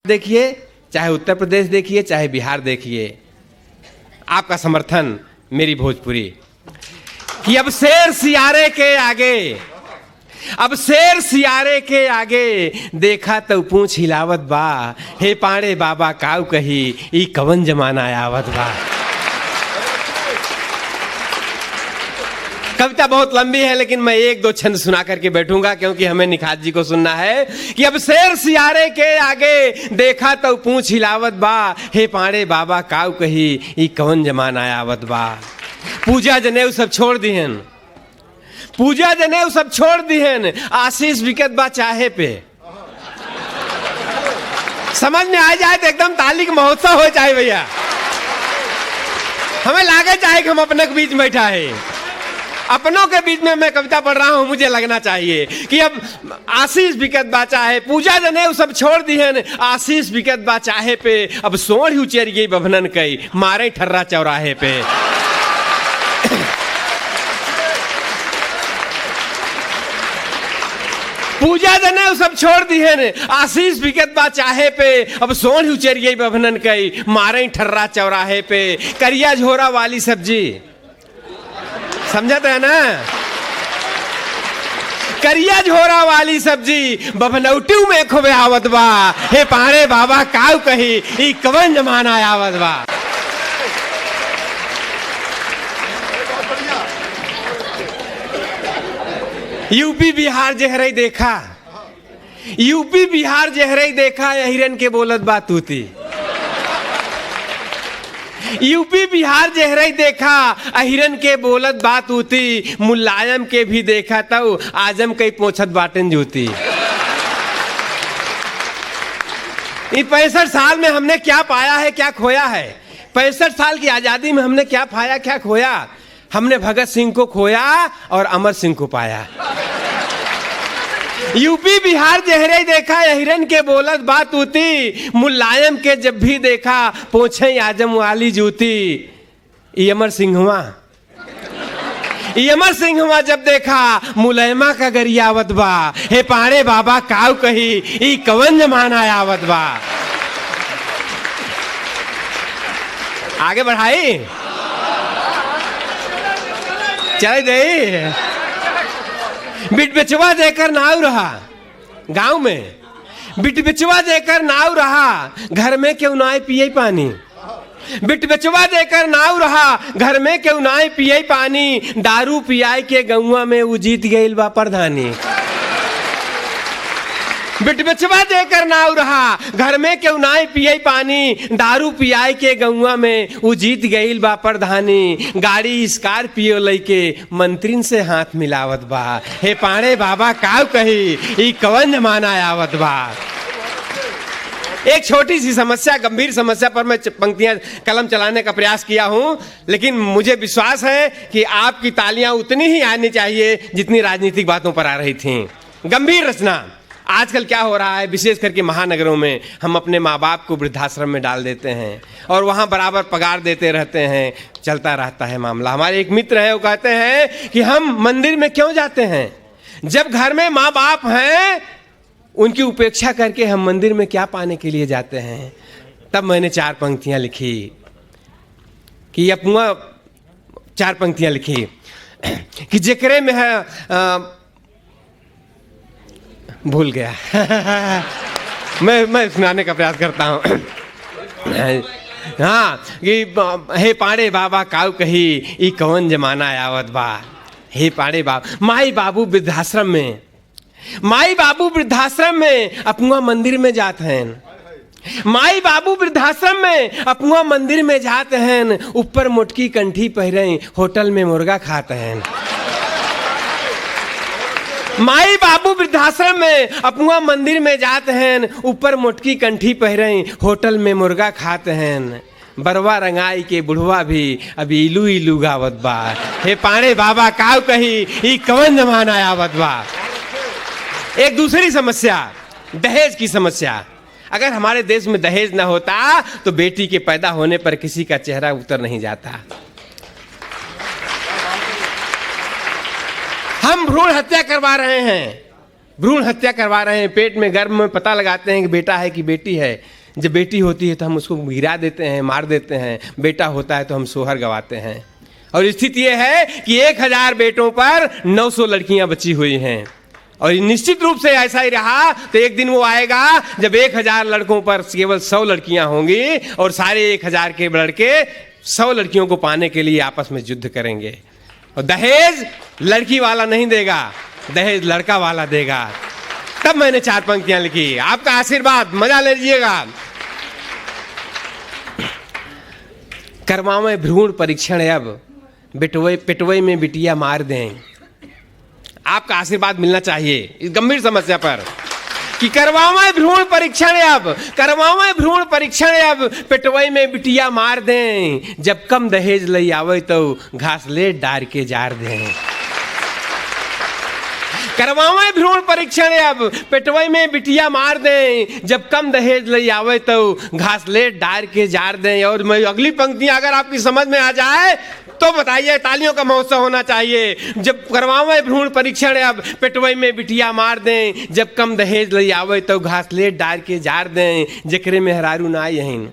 देखिए, चाहे उत्तर प्रदेश देखिए, चाहे बिहार देखिए, आपका समर्थन मेरी भोजपुरी कि अब शेर सियारे के आगे, अब शेर सियारे के आगे देखा तो पूछ हिलावत बा, हे पाड़े बाबा काऊ कही ई कवन जमाना आवत बा। कविता बहुत लंबी है लेकिन मैं एक दो छंद सुना करके बैठूंगा, क्योंकि हमें निखात जी को सुनना है कि अब शेर सियारे के आगे देखा तो पूछ हिलावत बा, हे पाड़े बाबा काऊ कही ई कवन जमाना आवत बा। पूजा जनेऊ सब छोड़ दिहन, पूजा जनेऊ सब छोड़ दिहन, आशीष विकत बा चाहे पे। समझ में आ जाए तो एकदम ताली का महोत्सव हो जाए भैया। हमें लागे चाहे कि हम अपने के बीच बैठा है, अपनों के बीच में मैं कविता पढ़ रहा हूं, मुझे लगना चाहिए कि अब आशीष विकत बा चाहे, पूजा जनेऊ सब छोड़ दिहन, आशीष विकत बा चाहे पे, अब सोड़ ही उचर गई बभनन कई मारे ठर्रा चौराहे पे। पूजा जनेऊ सब छोड़ दिहन, आशीष विकत बा चाहे पे, अब सोड़ ही उचर गई बभनन कई मारे ठर्रा चौराहे पे। करिया झोरा वाली सब्जी, समझत है ना, करिया झोरा वाली सब्जी बभनौटू में खोबे आवत बा, हे पाड़े बाबा काऊ कही ई कवन जमाना आवत बा। यूपी बिहार जहरई देखा, यूपी बिहार जहरई देखा, हिरन के बोलत बा तूती। यूपी बिहार जहरई देखा, अहिरन के बोलत बात उती, मुलायम के भी देखा तो आजम कई पोछत बाटन जूती। इन 65 साल में हमने क्या पाया है क्या खोया है, 65 साल की आजादी में हमने क्या पाया क्या खोया। हमने भगत सिंह को खोया और अमर सिंह को पाया। यूपी बिहार जहरे देखा, हिरन के बोलत बात उती, मुलायम के जब भी देखा पोछे आजम वाली जूती। ये अमर सिंहवा, ये अमर सिंहवा जब देखा मुलायमा का गरियावत बा, हे पाड़े बाबा काऊ कही ई कवन जमाना आवत बा। आगे बढ़ाई चले दे। बिट बिचवा देकर नाव रहा गांव में, बिट बिचवा देकर नाव रहा, घर में क्यों ना पिए पानी। बिट बिचवा देकर नाव रहा, घर में क्यों ना पिए पानी, दारू पियाई के गौवा में वो जीत गईल बा प्रधानी। बिट बिचवा देकर नाव रहा, घर में क्यों ना पिए पानी, दारू पियाई के गौवा में वो जीत गईल बा प्रधानी। गाड़ी स्कॉर्पियो लेके मंत्रिन से हाथ मिलावत बा, हे पाड़े बाबा काऊ कही ई कवन जमाना आवत बा। एक छोटी सी समस्या, गंभीर समस्या पर मैं पंक्तियां कलम चलाने का प्रयास किया हूं, लेकिन मुझे विश्वास है कि आपकी तालियां उतनी ही आनी चाहिए जितनी राजनीतिक बातों पर आ रही थी। गंभीर रचना। आजकल क्या हो रहा है, विशेष करके महानगरों में हम अपने माँ बाप को वृद्धाश्रम में डाल देते हैं और वहाँ बराबर पगार देते रहते हैं, चलता रहता है मामला। हमारे एक मित्र है, वो कहते हैं कि हम मंदिर में क्यों जाते हैं जब घर में माँ बाप हैं, उनकी उपेक्षा करके हम मंदिर में क्या पाने के लिए जाते हैं। तब मैंने 4 पंक्तियाँ लिखी कि अपना 4 पंक्तियाँ लिखी कि जेकरे में है भूल गया मैं सुनाने का प्रयास करता हूँ। हाँ कि हे पाड़े बाबा काऊ कही ई कवन जमाना आवत बा, हे पाड़े बाबा। माई बाबू वृद्धाश्रम में, माई बाबू वृद्धाश्रम में अपना मंदिर में जाते हैं, माई बाबू वृद्धाश्रम में अपना मंदिर में जाते हैं, ऊपर मोटकी कंठी पहरे होटल में मुर्गा खाते हैं। माई बाबू वृद्धाश्रम में अपना मंदिर में जाते हैं, ऊपर मोटकी कंठी पहरे होटल में मुर्गा खाते हैं। बरवा रंगाई के बुढ़वा भी अभी इलू इलू गावत बा, हे पाड़े बाबा काऊ कही ई कवन जमाना आवत बा। एक दूसरी समस्या, दहेज की समस्या। अगर हमारे देश में दहेज न होता तो बेटी के पैदा होने पर किसी का चेहरा उतर नहीं जाता। हम भ्रूण हत्या करवा रहे हैं, भ्रूण हत्या करवा रहे हैं, पेट में गर्भ में पता लगाते हैं कि बेटा है कि बेटी है, जब बेटी होती है तो हम उसको गिरा देते हैं, मार देते हैं, बेटा होता है तो हम सोहर गवाते हैं। और स्थिति यह है कि 1000 बेटों पर 900 लड़कियां बची हुई हैं। और निश्चित रूप से ऐसा ही रहा तो एक दिन वो आएगा जब 1000 लड़कों पर केवल 100 लड़कियां होंगी और सारे 1000 के लड़के 100 लड़कियों को पाने के लिए आपस में युद्ध करेंगे। और दहेज लड़की वाला नहीं देगा, दहेज लड़का वाला देगा। तब मैंने 4 पंक्तियां लिखी। आपका आशीर्वाद मजा ले लीजिएगा। करवावे भ्रूण परीक्षण अब, पिटवई में बिटिया मार दें। आपका आशीर्वाद मिलना चाहिए इस गंभीर समस्या पर कि करवावे भ्रूण परीक्षण अब, करवावे भ्रूण परीक्षण अब, पिटवई में बिटिया मार दें। जब कम दहेज लई आवे तो घास ले डार के जार दें। करवावे भ्रूण परीक्षण अब, पिटवई में बिटिया मार दें। जब कम दहेज लई आवे तो घास ले डार के जार दें। और मैं अगली पंक्तियां अगर आपकी समझ में आ जाए तो बताइए, तालियों का महोत्सव होना चाहिए। जब करवावे भ्रूण परीक्षण अब, पिटवई में बिटिया मार दें। जब कम दहेज लई आवे तो घास ले डार के जार दें। जकरे मेहरारू ना यहीं,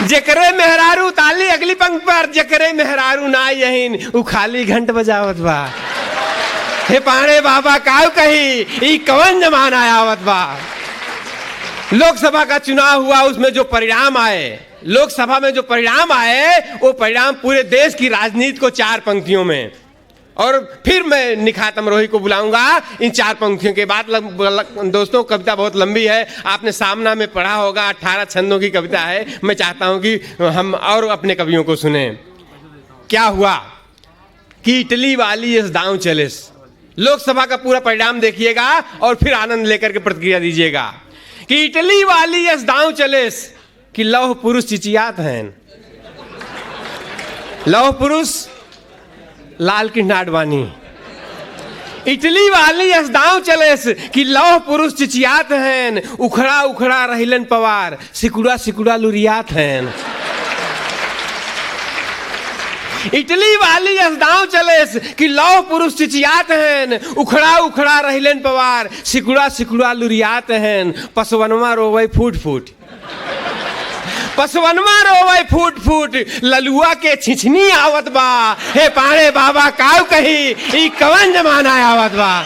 जकरे मेहरारू, ताली अगली पंक्ति पर, जकरे मेहरारू ना यहीं उ खाली घंट बजावत बा। हे पाणे बाबा काऊ कही ई कवन जमाना आवत बा। लोकसभा का चुनाव हुआ, उसमें जो परिणाम आए, लोकसभा में जो परिणाम आए वो परिणाम पूरे देश की राजनीति को 4 पंक्तियों में। और फिर मैं निखात अमरोही को बुलाऊंगा इन 4 पंक्तियों के बाद। दोस्तों कविता बहुत लंबी है, आपने सामना में पढ़ा होगा, 18 छंदों की कविता है। मैं चाहता हूं कि हम और अपने कवियों को सुने। क्या हुआ कि इटली वाली इस दांव चलिस। लोकसभा का पूरा परिणाम देखिएगा और फिर आनंद लेकर के प्रतिक्रिया दीजिएगा कि इटली वाली इस दांव चलिस कि लौह पुरुष चिचियात हैं। लौह पुरुष लाल कृष्ण आडवाणी। इटली वाली इस दांव चलिस कि लौह पुरुष चिचियात हैं। उखड़ा उखड़ा रहिलन पवार, सिकुड़ा सिकुड़ा लुरियात हैं। इटली वाली इस दांव चलिस कि लौह पुरुष चिचियात हैं। उखड़ा उखड़ा रहिलन पवार, सिकुड़ा सिकुड़ा लुरियात हैं। पसवनवा रोवे फूट फूट, पसवनवा रोवे फूट फूट, ललुआ के छिछनी आवत बा। हे पाणे बाबा काऊ कही ई कवन जमाना आवत बा।